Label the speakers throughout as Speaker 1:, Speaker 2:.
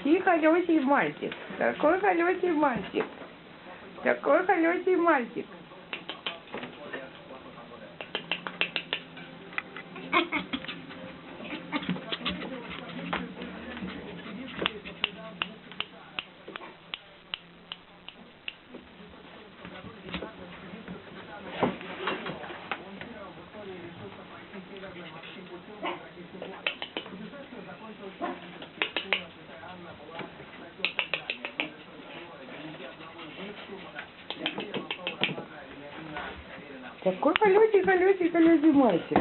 Speaker 1: Какой холёсий мальчик. Какой холёсий мальчик. Какой холёсий мальчик. Какой холёсий мальчик.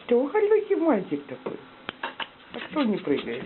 Speaker 1: Что холёсий мальчик такой? А кто не прыгает?